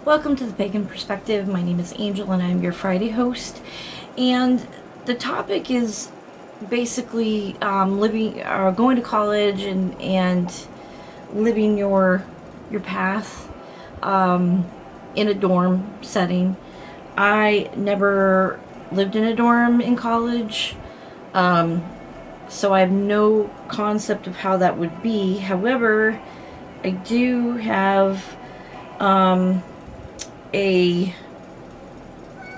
Welcome to the Pagan Perspective. My name is Angel and I'm your Friday host. And the topic is basically going to college and living your path in a dorm setting. I never lived in a dorm in college, so I have no concept of how that would be. However, I do have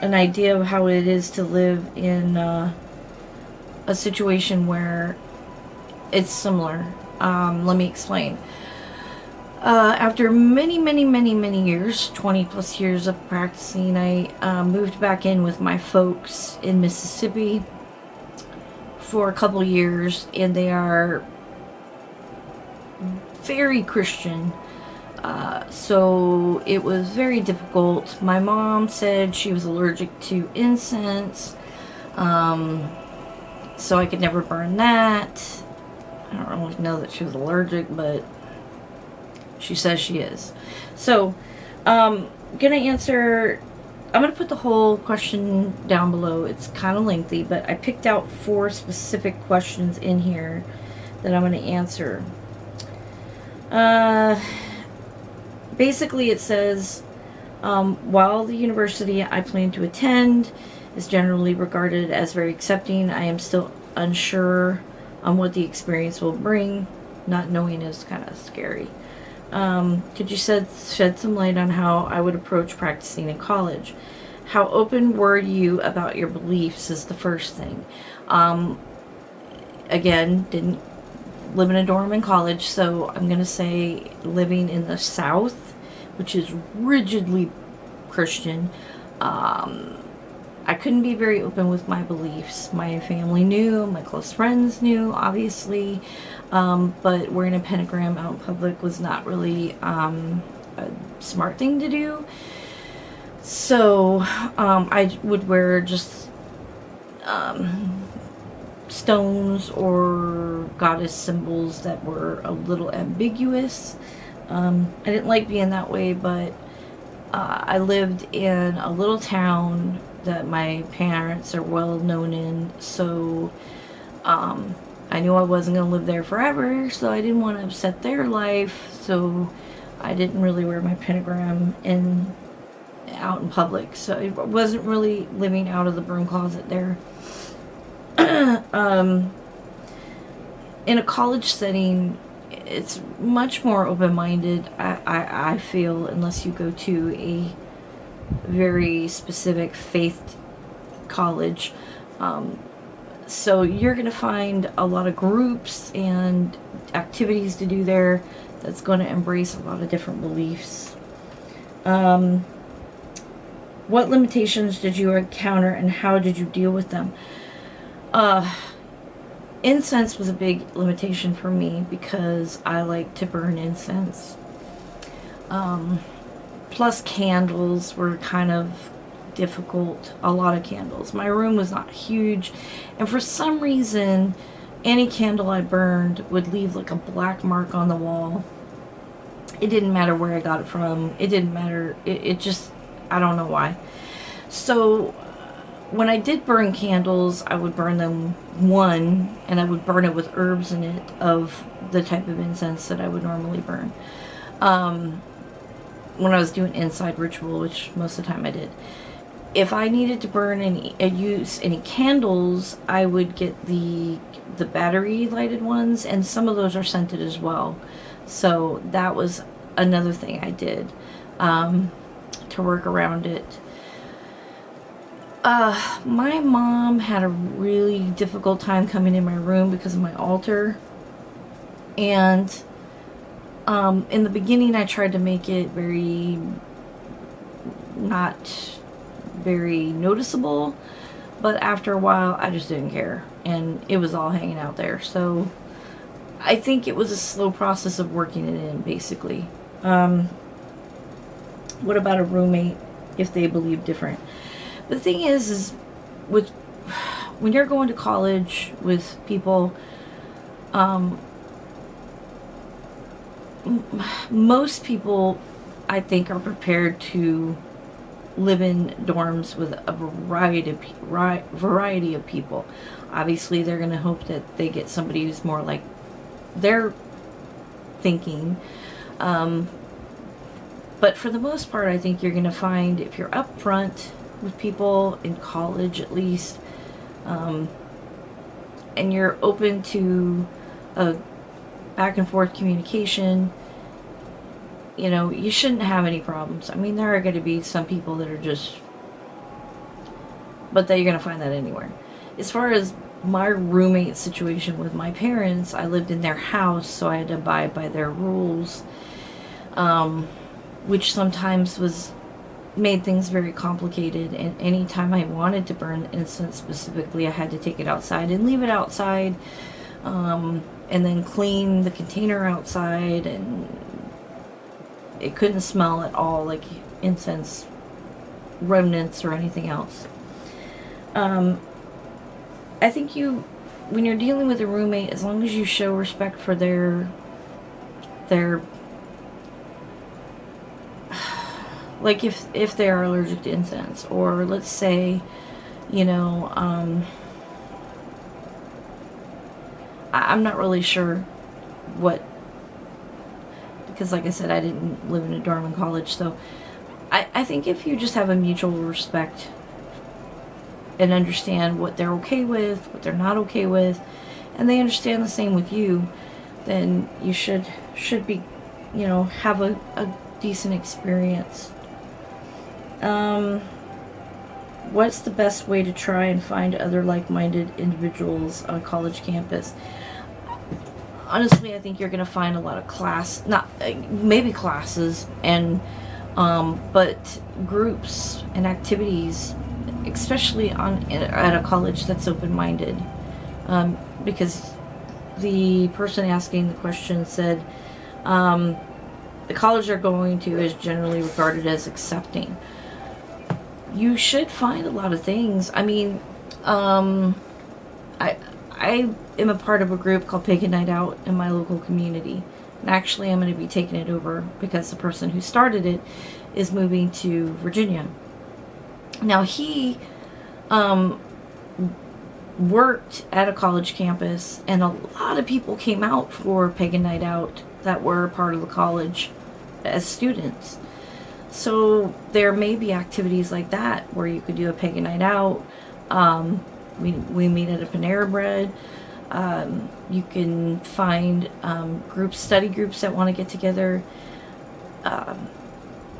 an idea of how it is to live in a situation where it's similar. Let me explain. After many years, 20 plus years of practicing, I moved back in with my folks in Mississippi for a couple years, and they are very Christian. So it was very difficult. My mom said she was allergic to incense, so I could never burn that. I don't really know that she was allergic, but she says she is. So, I'm gonna put the whole question down below. It's kind of lengthy, but I picked out 4 specific questions in here that I'm gonna answer. Basically, it says, while the university I plan to attend is generally regarded as very accepting, I am still unsure on what the experience will bring. Not knowing is kind of scary. Could you shed some light on how I would approach practicing in college? How open were you about your beliefs is the first thing. Again, didn't live in a dorm in college, so I'm going to say living in the South, which is rigidly Christian. I couldn't be very open with my beliefs. My family knew, my close friends knew, obviously, but wearing a pentagram out in public was not really a smart thing to do. So I would wear just stones or goddess symbols that were a little ambiguous. I didn't like being that way, but I lived in a little town that my parents are well known in, so I knew I wasn't going to live there forever, so I didn't want to upset their life, so I didn't really wear my pentagram out in public. So it wasn't really living out of the broom closet there. In a college setting, it's much more open-minded, I feel, unless you go to a very specific faith college. So you're going to find a lot of groups and activities to do there that's going to embrace a lot of different beliefs. What limitations did you encounter and how did you deal with them? Incense was a big limitation for me because I like to burn incense. Plus candles were kind of difficult. A lot of candles. My room was not huge, and for some reason any candle I burned would leave like a black mark on the wall. It didn't matter where I got it from. It didn't matter. It just, I don't know why. So when I did burn candles, I would burn them one, and I would burn it with herbs in it of the type of incense that I would normally burn. When I was doing inside ritual, which most of the time I did. If I needed to burn use any candles, I would get the battery lighted ones, and some of those are scented as well. So that was another thing I did to work around it. My mom had a really difficult time coming in my room because of my altar. And in the beginning I tried to make it not very noticeable, but after a while I just didn't care, and it was all hanging out there. So I think it was a slow process of working it in, basically. What about a roommate if they believe different? The thing is when you're going to college with people, most people I think, are prepared to live in dorms with a variety of people. Obviously, they're going to hope that they get somebody who's more like their thinking. But for the most part, I think you're going to find, if you're upfront with people in college at least, and you're open to a back and forth communication, you know, you shouldn't have any problems. I mean, there are going to be some people that are just, but that you're going to find that anywhere. As far as my roommate situation with my parents, I lived in their house, so I had to abide by their rules, which sometimes made things very complicated. And anytime I wanted to burn incense specifically, I had to take it outside and leave it outside, and then clean the container outside, and it couldn't smell at all like incense remnants or anything else. I think when you're dealing with a roommate, as long as you show respect for their like if they are allergic to incense, or let's say, you know, I'm not really sure what, because like I said, I didn't live in a dorm in college, so I think if you just have a mutual respect and understand what they're okay with, what they're not okay with, and they understand the same with you, then you should be, you know, have a decent experience. What's the best way to try and find other like-minded individuals on a college campus? Honestly, I think you're going to find a lot of maybe classes, and but groups and activities, especially at a college that's open-minded, because the person asking the question said the college they're going to is generally regarded as accepting. You should find a lot of things. I mean, I am a part of a group called Pagan Night Out in my local community. And actually, I'm going to be taking it over because the person who started it is moving to Virginia. Now, he worked at a college campus, and a lot of people came out for Pagan Night Out that were part of the college as students. So there may be activities like that where you could do a Pagan Night Out. We meet at a Panera Bread. You can find study groups that want to get together.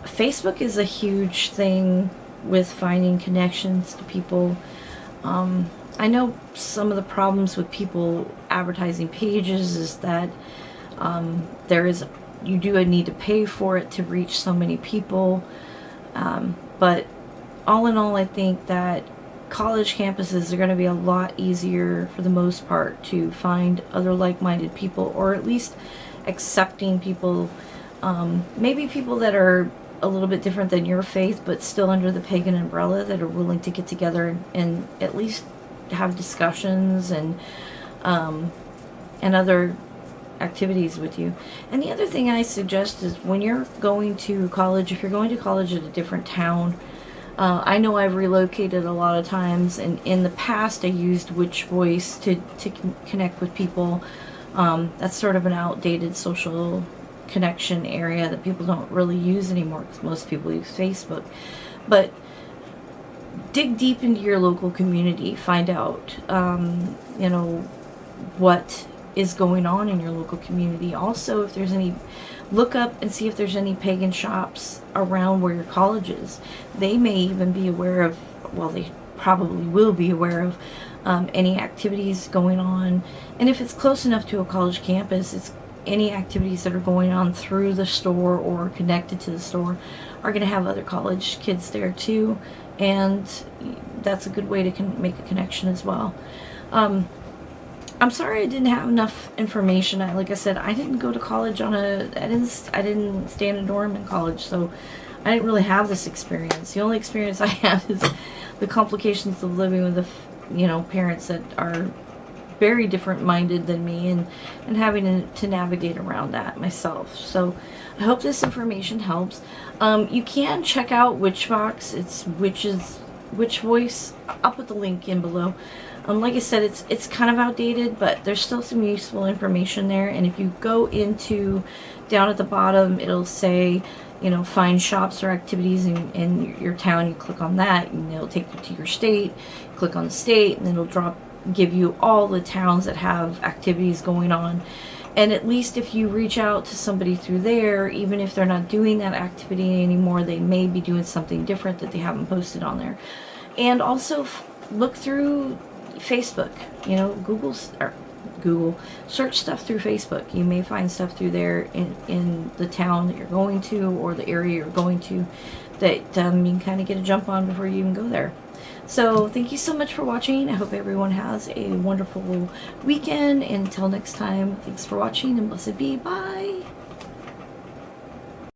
Facebook is a huge thing with finding connections to people. I know some of the problems with people advertising pages is that you do need to pay for it to reach so many people. But all in all, I think that college campuses are going to be a lot easier for the most part to find other like-minded people, or at least accepting people, maybe people that are a little bit different than your faith but still under the pagan umbrella, that are willing to get together and at least have discussions and other activities with you. And the other thing I suggest is, when you're going to college, if you're going to college at a different town, I know I've relocated a lot of times, and in the past I used Witch Voice to connect with people. That's sort of an outdated social connection area that people don't really use anymore, because most people use Facebook. But dig deep into your local community, find out what is going on in your local community. Also, if there's any, look up and see if there's any pagan shops around where your college is. They may even be aware of, well, they probably will be aware of any activities going on. And if it's close enough to a college campus, it's any activities that are going on through the store or connected to the store are going to have other college kids there too, and that's a good way to make a connection as well. I'm sorry I didn't have enough information. Like I said, I didn't go to college I didn't stay in a dorm in college, so I didn't really have this experience. The only experience I had is the complications of living with parents that are very different minded than me, and having to navigate around that myself. So I hope this information helps. You can check out Witchbox. It's Witch Voice. I'll put the link in below. Like I said, it's kind of outdated, but there's still some useful information there. And if you go into down at the bottom, it'll say, you know, find shops or activities in your town. You click on that, and it'll take you to your state. Click on the state, and then it'll give you all the towns that have activities going on. And at least if you reach out to somebody through there, even if they're not doing that activity anymore, they may be doing something different that they haven't posted on there. And also look through Facebook. You know, Google, search stuff through Facebook. You may find stuff through there in the town that you're going to, or the area you're going to, that you can kind of get a jump on before you even go there. So thank you so much for watching. I hope everyone has a wonderful weekend. Until next time, thanks for watching, and blessed be. Bye.